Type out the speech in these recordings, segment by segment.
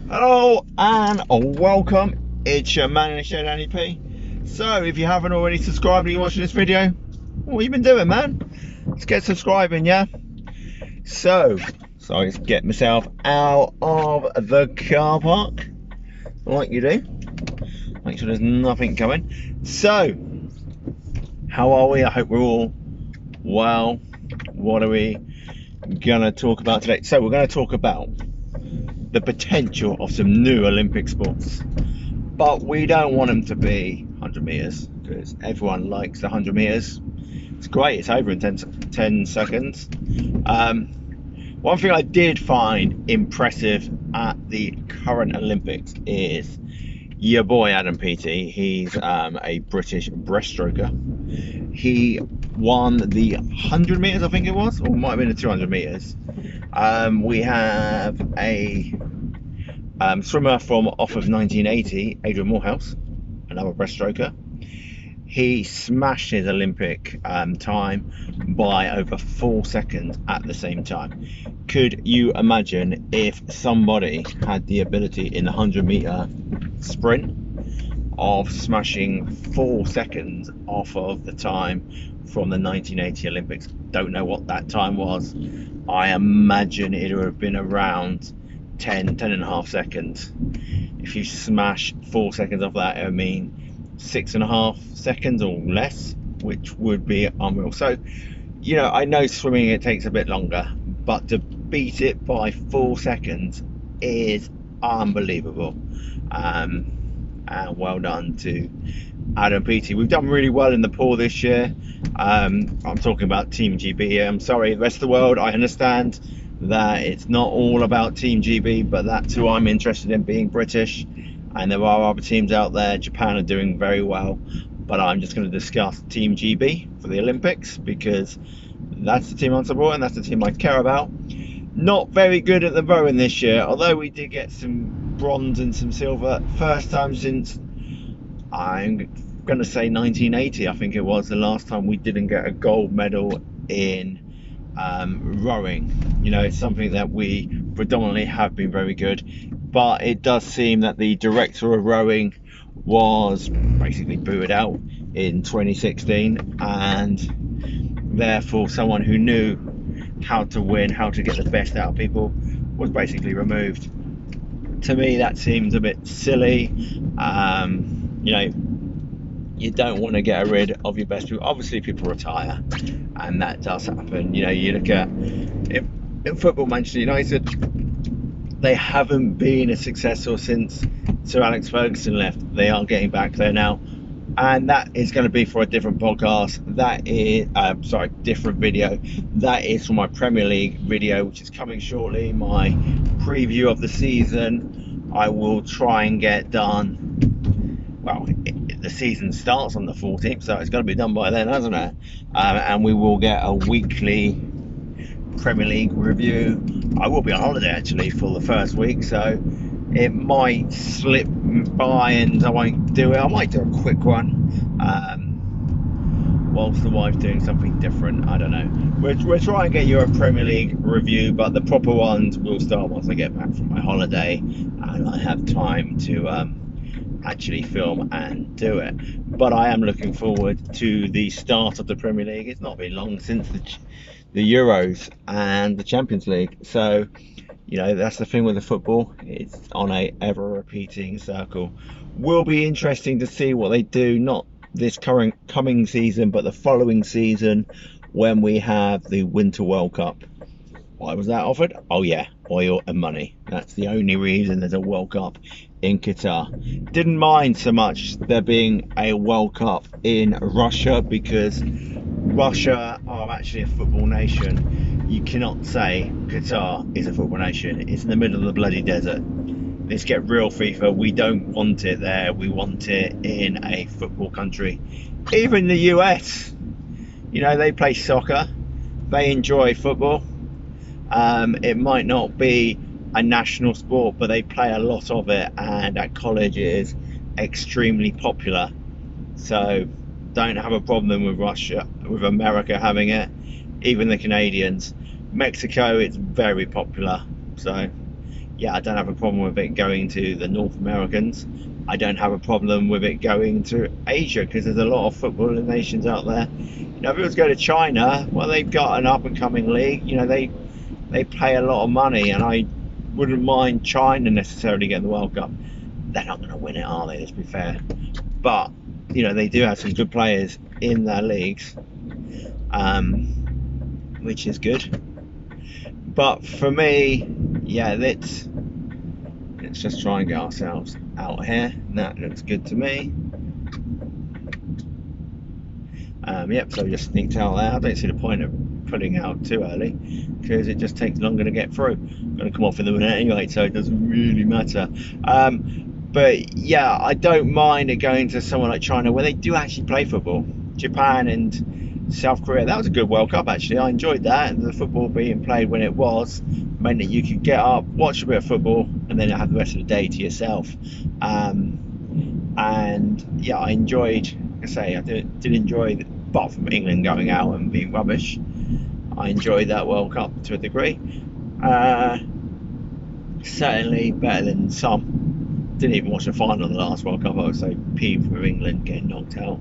Hello and welcome. It's your man in the shed, Andy P. So, if you haven't already subscribed and you're watching this video, what have you been doing, man? Let's get subscribing, yeah? So let's get myself out of the car park, like you do. Make sure there's nothing coming. So, how are we? I hope we're all well. What are we gonna talk about today? So, we're gonna talk about the potential of some new Olympic sports, but we don't want them to be 100 meters because everyone likes the 100 meters. It's great, it's over in 10 seconds. One thing I did find impressive at the current Olympics is your boy Adam Peaty. He's a British breaststroker. He won the 100 meters, I think it was, or it might have been the 200 meters. We have a swimmer from off of 1980, Adrian Morehouse, another breaststroker. He smashed his Olympic time by over 4 seconds at the same time. Could you imagine if somebody had the ability in the 100-meter sprint of smashing 4 seconds off of the time from the 1980 Olympics? Don't know what that time was. I imagine it would have been around 10 and a half seconds. If you smash 4 seconds off that, it would mean 6.5 seconds or less, which would be unreal. So, you know, I know swimming it takes a bit longer, but to beat it by 4 seconds is unbelievable. And well done to Adam Peaty. We've done really well in the pool this year. I'm talking about Team GB here. I'm sorry, the rest of the world, I understand that it's not all about Team GB, but that's who I'm interested in, being British. And there are other teams out there. Japan are doing very well, but I'm just going to discuss Team GB for the Olympics because that's the team I'm supporting, that's the team I care about. Not very good at the rowing this year, although we did get some bronze and some silver. First time since, I'm going to say 1980, I think it was the last time we didn't get a gold medal in rowing. You know, it's something that we predominantly have been very good, but it does seem that the director of rowing was basically booted out in 2016, and therefore someone who knew how to win, how to get the best out of people, was basically removed. To me, that seems a bit silly. You know, you don't want to get rid of your best people. Obviously, people retire, and that does happen. You know, you look at in football, Manchester United, they haven't been as successful since Sir Alex Ferguson left. They are getting back there now, and that is going to be for a different podcast. That is, different video. That is for my Premier League video, which is coming shortly. My preview of the season. I will try and get done. Well, the season starts on the 14th, so it's got to be done by then, hasn't it? And we will get a weekly Premier League review. I will be on holiday actually for the first week, so it might slip by and I won't do it. I might do a quick one whilst the wife's doing something different. I don't know. We're trying to get you a Premier League review, but the proper ones will start once I get back from my holiday and I have time to actually film and do it. But I am looking forward to the start of the Premier League. It's not been long since the Euros and the Champions League, so you know, that's the thing with the football, it's on a ever repeating circle. Will be interesting to see what they do, not this coming season, but the following season when we have the Winter World Cup. Why was that offered? Oh yeah, oil and money. That's the only reason there's a World Cup in Qatar. Didn't mind so much there being a World Cup in Russia because Russia are actually a football nation. You cannot say Qatar is a football nation. It's in the middle of the bloody desert. Let's get real, FIFA. We don't want it there. We want it in a football country. Even the US, you know, they play soccer. They enjoy football. It might not be a national sport, but they play a lot of it, and at college it is extremely popular. So don't have a problem with Russia, with America having it, even the Canadians. Mexico, it's very popular. So Yeah, I don't have a problem with it going to the North Americans. I don't have a problem with it going to Asia, because there's a lot of footballing nations out there. You know, if it was to go to China, well, they've got an up and coming league. You know, they pay a lot of money, and I wouldn't mind China necessarily getting the World Cup. They're not going to win it, are they? Let's be fair. But you know, they do have some good players in their leagues, which is good. But for me, yeah, let's just try and get ourselves out here. That looks good to me. Yep, so we just sneaked out there. I don't see the point of pulling out too early, because it just takes longer to get through. I'm going to come off in a minute anyway, so it doesn't really matter. But yeah, I don't mind it going to someone like China, where they do actually play football. Japan and South Korea, that was a good World Cup actually. I enjoyed that. The football being played when it was meant that you could get up, watch a bit of football, and then have the rest of the day to yourself. And yeah, I enjoyed, like I say, I did enjoy, apart from England going out and being rubbish, I enjoyed that World Cup to a degree. Certainly better than some. Didn't even watch the final of the last World Cup. I was so peeved with England getting knocked out.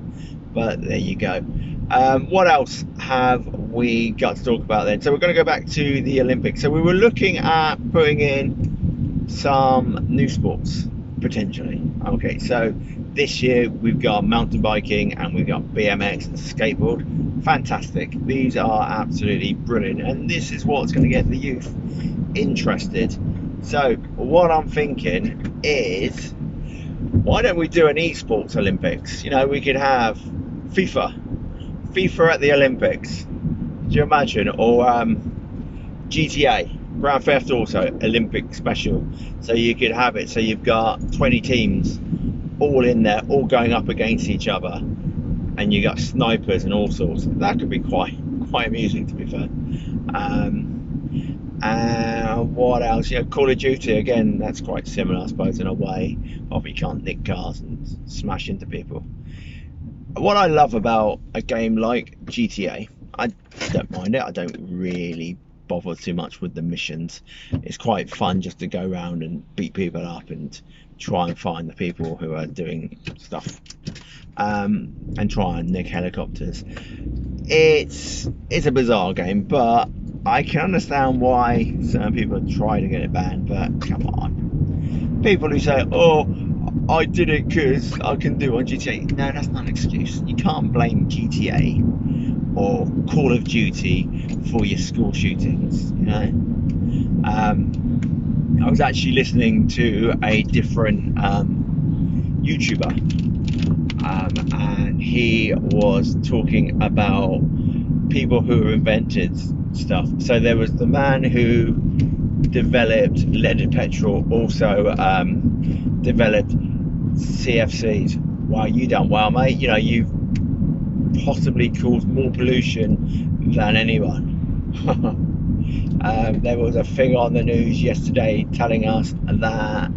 But there you go. What else have we got to talk about then? So we're going to go back to the Olympics. So we were looking at putting in some new sports, potentially. Okay, so this year we've got mountain biking and we've got BMX and skateboard. Fantastic. These are absolutely brilliant. And this is what's going to get the youth interested. So what I'm thinking is, why don't we do an esports Olympics? You know, we could have FIFA at the Olympics. Do you imagine? Or GTA, Grand Theft Auto Olympic special. So you could have it so you've got 20 teams all in there, all going up against each other, and you got snipers and all sorts. That could be quite amusing, to be fair. What else? You know, Call of Duty, again, that's quite similar, I suppose, in a way. Obviously, you can't nick cars and smash into people. What I love about a game like GTA, I don't mind it. I don't really bother too much with the missions. It's quite fun just to go around and beat people up and try and find the people who are doing stuff, and try and nick helicopters. It's a bizarre game, but I can understand why certain people try to get it banned. But come on, people who say, oh, I did it because I can do it on GTA. No, that's not an excuse. You can't blame GTA or Call of Duty for your school shootings, you know. I was actually listening to a different YouTuber, and he was talking about people who invented stuff. So there was the man who developed leaded petrol, also developed CFCs. Wow, you done well, mate. You know, you've possibly caused more pollution than anyone. There was a thing on the news yesterday telling us that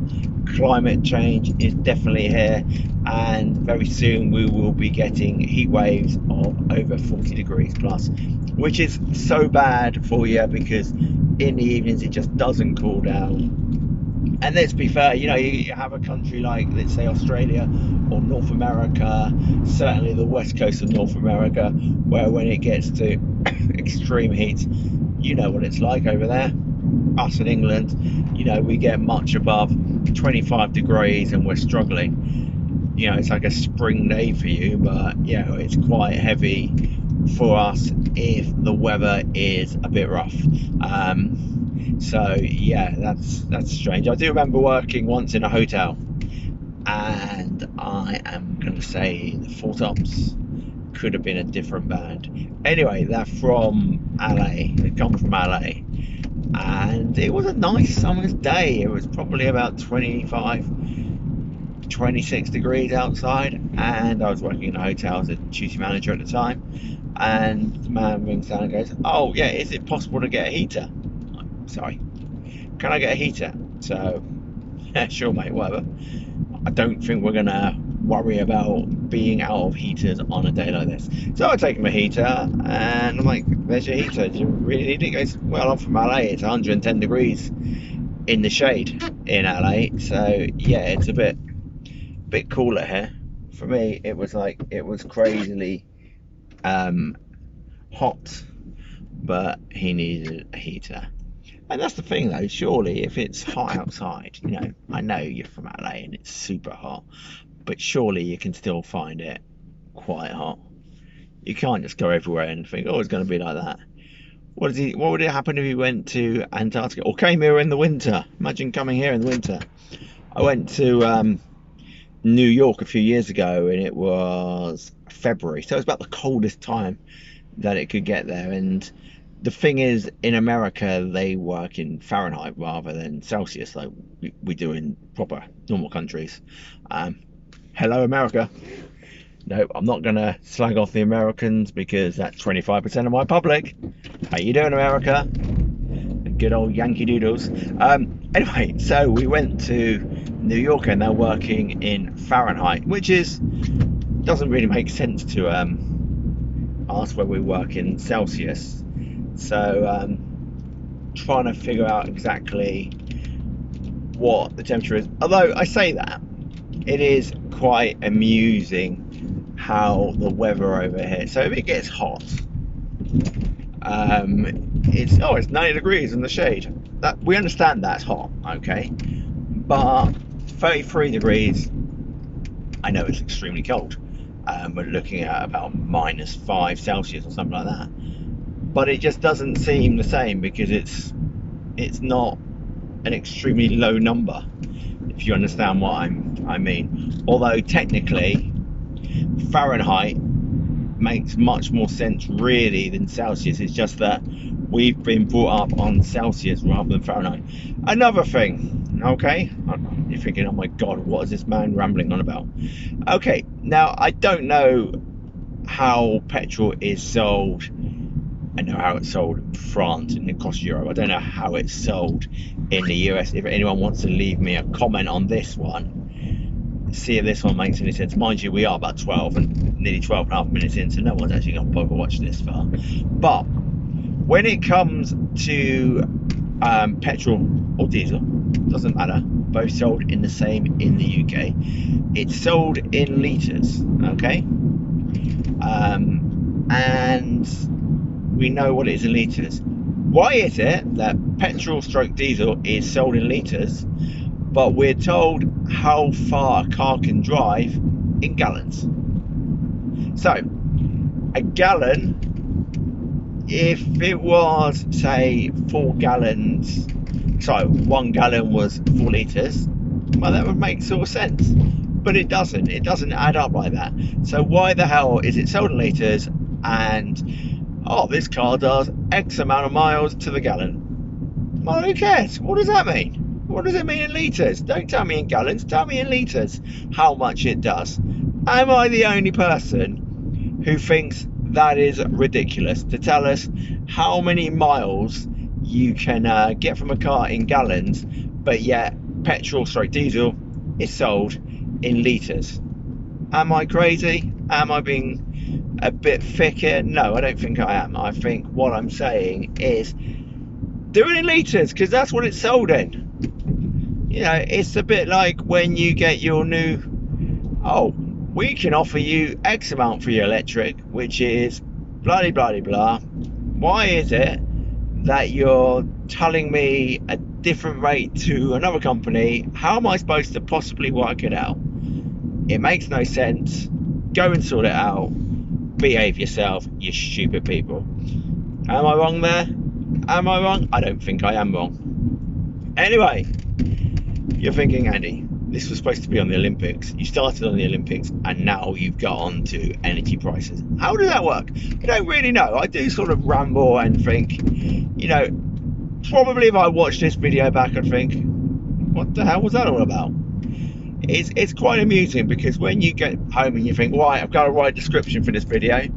climate change is definitely here, and very soon we will be getting heat waves of over 40 degrees plus, which is so bad for you, because in the evenings it just doesn't cool down. And let's be fair, you know, you have a country like, let's say, Australia or North America, certainly the west coast of North America, where when it gets to extreme heat, you know what it's like over there. Us in England, you know, we get much above 25 degrees and we're struggling. You know, it's like a spring day for you, but you know, it's quite heavy for us if the weather is a bit rough. So yeah, that's strange. I do remember working once in a hotel, and I am going to say the Four Tops could have been a different band. Anyway, they're from LA. They come from LA, and it was a nice summer's day. It was probably about 25, 26 degrees outside, and I was working in a hotel as a duty manager at the time. And the man rings down and goes, "Oh yeah, is it possible to get a heater?" Sorry, can I get a heater? So, yeah, sure mate, whatever. I don't think we're gonna worry about being out of heaters on a day like this. So I take him a heater, and I'm like, "There's your heater. Do you really need it?" He goes, "Well, I'm from LA. It's 110 degrees in the shade in LA. So yeah, it's a bit cooler here. For me, it was crazily hot, but he needed a heater. And that's the thing though, surely if it's hot outside, you know, I know you're from LA and it's super hot, but surely you can still find it quite hot. You can't just go everywhere and think, oh, it's going to be like that. What would it happen if he went to Antarctica or came here in the winter? Imagine coming here in the winter. I went to New York a few years ago and it was February, so it was about the coldest time that it could get there. And the thing is, in America they work in Fahrenheit rather than Celsius like we do in proper normal countries. Hello America. No, I'm not gonna slag off the Americans because that's 25% of my public. How you doing, America? Good old Yankee Doodles. Anyway, so we went to New York and they're working in Fahrenheit, which doesn't really make sense to us when we work in Celsius. So trying to figure out exactly what the temperature is. Although I say that, it is quite amusing how the weather over here. So if it gets hot, it's 90 degrees in the shade. That we understand that's hot, okay, but 33 degrees, I know it's extremely cold. We're looking at about -5 Celsius or something like that, but it just doesn't seem the same because it's not an extremely low number, if you understand what I mean. Although technically Fahrenheit makes much more sense really than Celsius. It's just that we've been brought up on Celsius rather than Fahrenheit. Another thing, okay, you're thinking, oh my god, what is this man rambling on about? Okay, now I don't know how petrol is sold. I know how it's sold in France and across Europe. I don't know how it's sold in the US. If anyone wants to leave me a comment on this one, see if this one makes any sense. Mind you, we are about 12 and nearly 12 and a half minutes in, so no one's actually going to bother watching this far. But when it comes to petrol or diesel, doesn't matter, both sold in the same in the UK. It's sold in litres, okay? And we know what it is in litres. Why is it that petrol stroke diesel is sold in litres, but we're told how far a car can drive in gallons? So a gallon, if it was say 4 gallons, so 1 gallon was 4 litres, well, that would make sort of sense, but it doesn't add up like that. So why the hell is it sold in litres and, oh, this car does X amount of miles to the gallon? Well, who cares? What does that mean? What does it mean in litres? Don't tell me in gallons, tell me in litres how much it does. Am I the only person who thinks that is ridiculous, to tell us how many miles you can get from a car in gallons, but yet petrol stroke diesel is sold in litres? Am I crazy? Am I being a bit thick here? No, I don't think I am. I think what I'm saying is do it in litres because that's what it's sold in. You know, it's a bit like when you get your new, oh, we can offer you X amount for your electric, which is blah blah blah. Why is it that you're telling me a different rate to another company? How am I supposed to possibly work it out? It makes no sense. Go and sort it out. Behave yourself, you stupid people. Am I wrong there? Am I wrong? I don't think I am wrong. Anyway, you're thinking, Andy, this was supposed to be on the Olympics. You started on the Olympics and now you've got on to energy prices. How does that work? I don't really know. I do sort of ramble and think, you know, probably if I watched this video back, I'd think, what the hell was that all about? It's quite amusing because when you get home and you think, right, I've got to write a description for this video,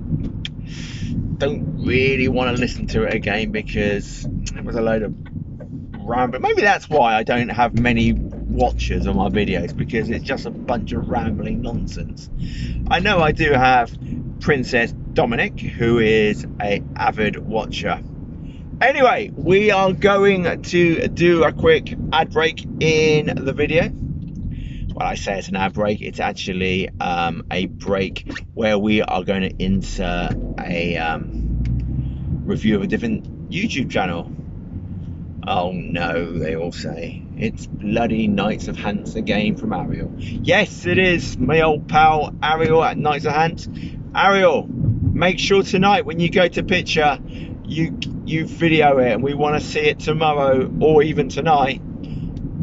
don't really want to listen to it again because it was a load of rambling. Maybe that's why I don't have many watchers on my videos, because it's just a bunch of rambling nonsense. I know I do have Princess Dominic, who is a avid watcher, Anyway, we are going to do a quick ad break in the video. Well, I say it's an ad break, it's actually a break where we are going to insert a review of a different YouTube channel. Oh no, they all say. It's bloody Knights of Hants again from Ariel. Yes, it is my old pal Ariel at Knights of Hants. Ariel, make sure tonight when you go to picture, you video it, and we want to see it tomorrow or even tonight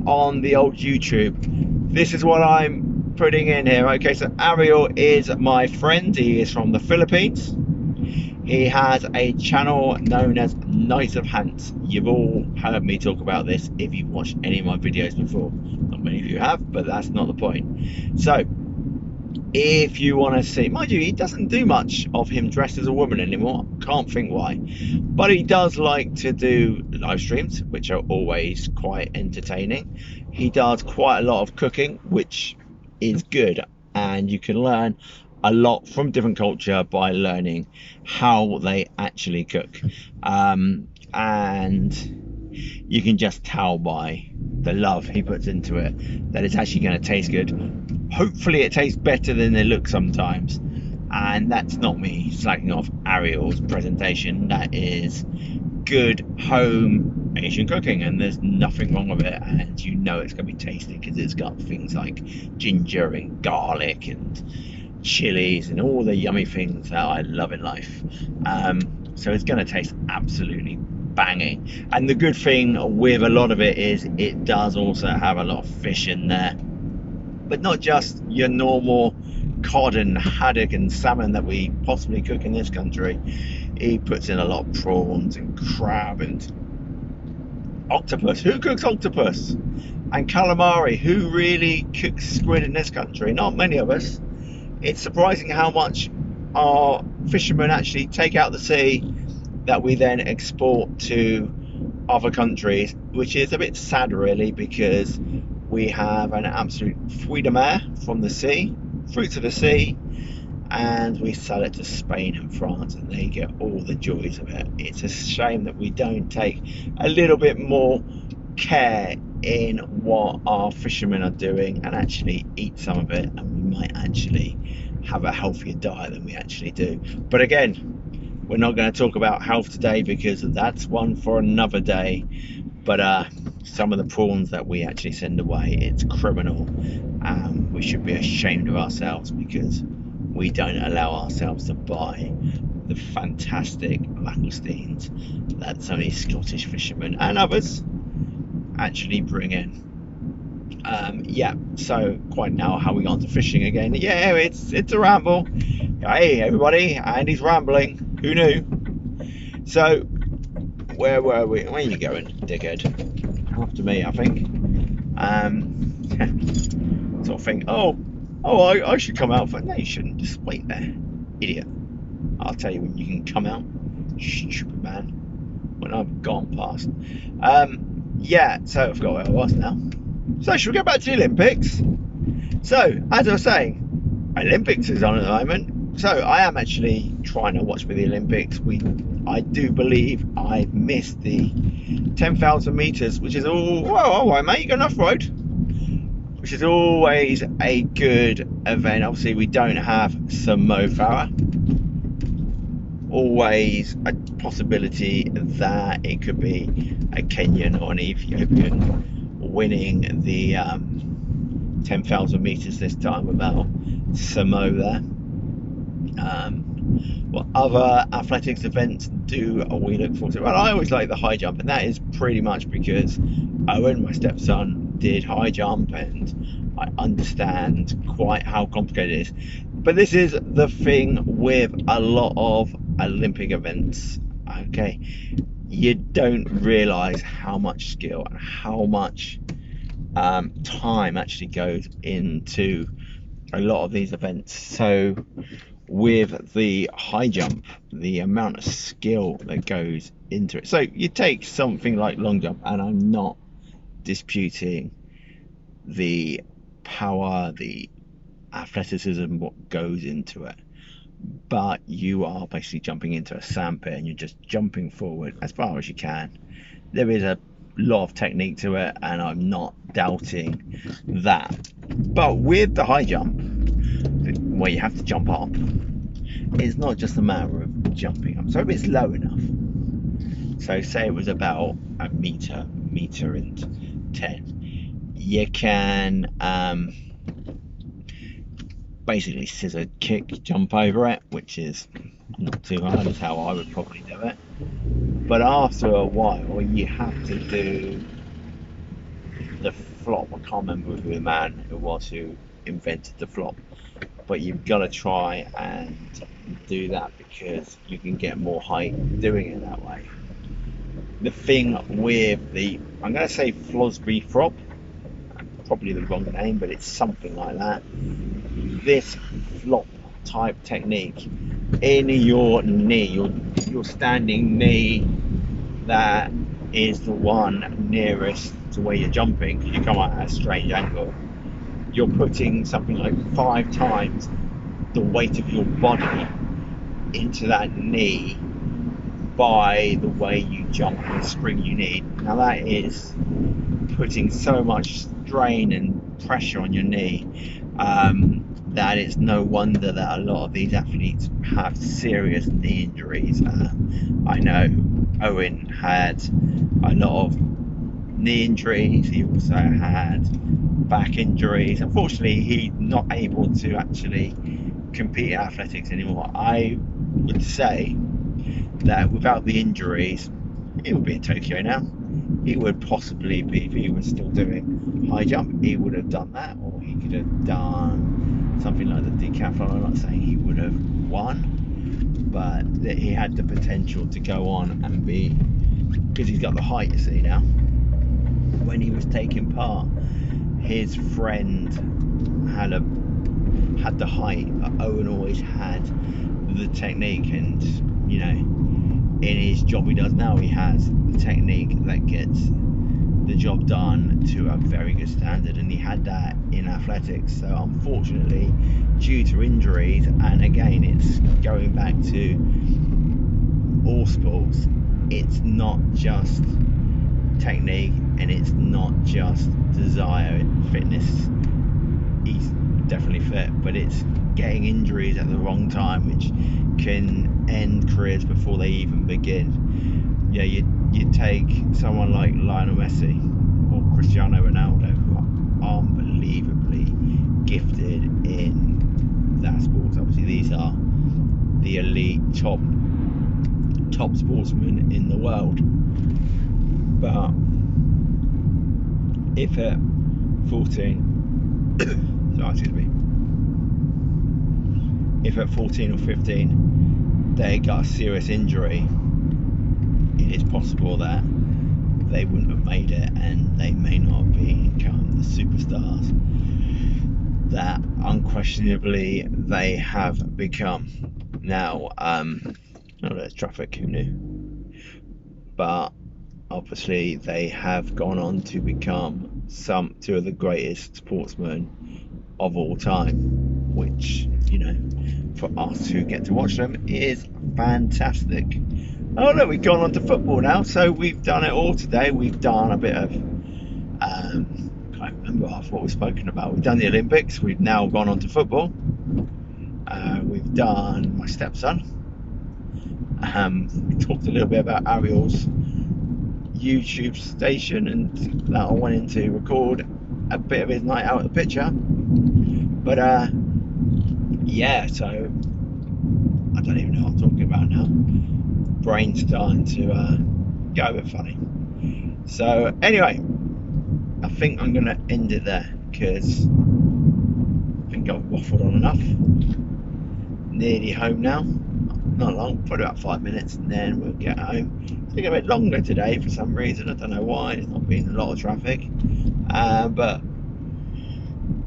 on the old YouTube. This is what I'm putting in here. Okay, so Ariel is my friend. He is from the Philippines. He has a channel known as Knights of Hants. You've all heard me talk about this if you've watched any of my videos before. Not many of you have, but that's not the point. So, if you want to see, mind you, he doesn't do much of him dressed as a woman anymore. Can't think why. But he does like to do live streams, which are always quite entertaining. He does quite a lot of cooking, which is good. And you can learn a lot from different culture by learning how they actually cook, and you can just tell by the love he puts into it that it's actually going to taste good. Hopefully it tastes better than they look sometimes, and that's not me slacking off Ariel's presentation. That is good home Asian cooking, and there's nothing wrong with it, and you know it's going to be tasty because it's got things like ginger and garlic and chilies and all the yummy things that I love in life. So it's going to taste absolutely banging. And the good thing with a lot of it is it does also have a lot of fish in there, but not just your normal cod and haddock and salmon that we possibly cook in this country. He puts in a lot of prawns and crab and octopus. Who cooks octopus? And calamari. Who really cooks squid in this country? Not many of us. It's surprising how much our fishermen actually take out the sea that we then export to other countries, which is a bit sad really, because we have an absolute fruit de mer from the sea, fruits of the sea, and we sell it to Spain and France, and they get all the joys of it. It's a shame that we don't take a little bit more care in what our fishermen are doing and actually eat some of it, and we might actually have a healthier diet than we actually do. But again, we're not going to talk about health today because that's one for another day. But some of the prawns that we actually send away, it's criminal. We should be ashamed of ourselves because we don't allow ourselves to buy the fantastic langoustines that some of these Scottish fishermen and others actually bring in. Yeah, so quite now how we got into fishing again. Yeah, it's a ramble. Hey everybody, Andy's rambling. Who knew? So where were we? Where are you going, dickhead? After me, I think. Sort of think, oh, I should come out for. No, you shouldn't. Just wait there, idiot. I'll tell you when you can come out, stupid man. When I've gone past. Yeah, so I forgot where I was now. So should we go back to the Olympics? So, as I was saying, Olympics is on at the moment. So I am actually trying to watch for the Olympics. I do believe I missed the 10,000 meters, which is all, all right, mate, you got enough road. Which is always a good event. Obviously, we don't have some Mo Farah. Always a possibility that it could be a Kenyan or an Ethiopian winning the 10,000 meters this time without Samo there. What other athletics events do we look forward to? Well, I always like the high jump, and that is pretty much because Owen, my stepson, did high jump, and I understand quite how complicated it is. But this is the thing with a lot of Olympic events, okay? You don't realise how much skill and how much time actually goes into a lot of these events. So with the high jump, the amount of skill that goes into it. So you take something like long jump, and I'm not disputing the power, the athleticism, what goes into it. but you are basically jumping into a sandpit and you're just jumping forward as far as you can. There is a lot of technique to it, and I'm not doubting that. But with the high jump, where you have to jump up, it's not just a matter of jumping up. So if it's low enough, so say it was about a meter and 10, you can basically scissor kick, jump over it, which is not too hard, is how I would probably do it. But after a while, you have to do the flop. I can't remember who the man it was who invented the flop, but you've got to try and do that because you can get more height doing it that way. The thing with the, I'm going to say Flosby flop, probably the wrong name, but it's something like that. This flop type technique in your knee, your standing knee, that is the one nearest to where you're jumping, because you come out at a strange angle. You're putting something like 5 times the weight of your body into that knee by the way you jump and the spring you need. Now that is putting so much strain and pressure on your knee that it's no wonder that a lot of these athletes have serious knee injuries. I know Owen had a lot of knee injuries. He also had back injuries. Unfortunately, he's not able to actually compete in athletics anymore. I would say that without the injuries, he would be in Tokyo now. He would possibly be, if he was still doing high jump, he would have done that, or he could have done something like the decathlon. I'm not saying he would have won, but that he had the potential to go on and be, because he's got the height, you see now. When he was taking part, his friend had the height, but Owen always had the technique, and you know, in his job he does now, he has the technique that gets the job done to a very good standard, and he had that in athletics. So unfortunately, due to injuries, and again it's going back to all sports, it's not just technique and it's not just desire and fitness. He's definitely fit, but it's getting injuries at the wrong time which can end careers before they even begin. Yeah, you take someone like Lionel Messi or Cristiano Ronaldo, who are unbelievably gifted in that sport. Obviously these are the elite top sportsmen in the world, but if at 14 sorry, excuse me, if at 14 or 15 they got a serious injury, it is possible that they wouldn't have made it, and they may not have become the superstars that unquestionably they have become. Now, oh, there's traffic, who knew? But obviously they have gone on to become two of the greatest sportsmen of all time, which, you know, for us who get to watch them is fantastic. Oh look, we've gone on to football now. So we've done it all today. We've done a bit of can't remember half what we've spoken about. We've done the Olympics. We've now gone on to football. We've done my stepson. We talked a little bit about Ariel's YouTube station, and that I wanted to record a bit of his night out at the picture. But yeah, so I don't even know what I'm talking about now. Brain's starting to go a bit funny. So anyway, I think I'm going to end it there, because I think I've waffled on enough. Nearly home now. Not long, probably about 5 minutes, and then we'll get home. It's taking a bit longer today for some reason. I don't know why. There's not been a lot of traffic, but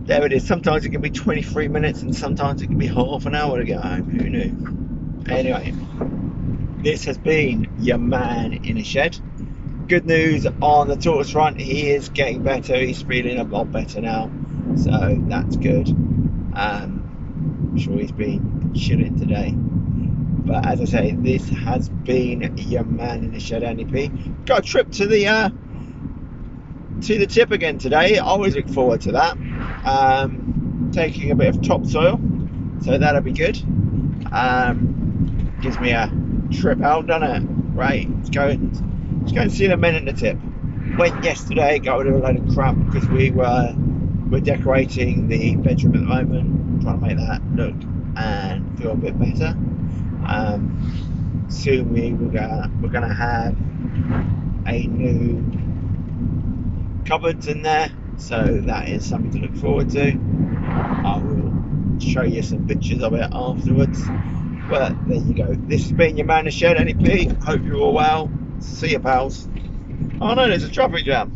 there it is. Sometimes it can be 23 minutes, and sometimes it can be half an hour to get home. Who knew? Anyway, this has been your man in a shed. Good news on the tortoise front. He is getting better. He's feeling a lot better now, so that's good. I'm sure he's been chilling today. But as I say, this has been your man in the shed, Andy P. Got a trip to the tip again today. I always look forward to that. Taking a bit of topsoil, so that'll be good. Gives me a trip out, doesn't it? Right, let's go and see the men at the tip. Went yesterday, got rid of a load of crap because we're decorating the bedroom at the moment, trying to make that look and feel a bit better. Soon we're gonna have a new cupboards in there, so that is something to look forward to. I will show you some pictures of it afterwards. But there you go. This has been your man in the shed, NEP. Hope you're all well. See you, pals. Oh no, there's a traffic jam.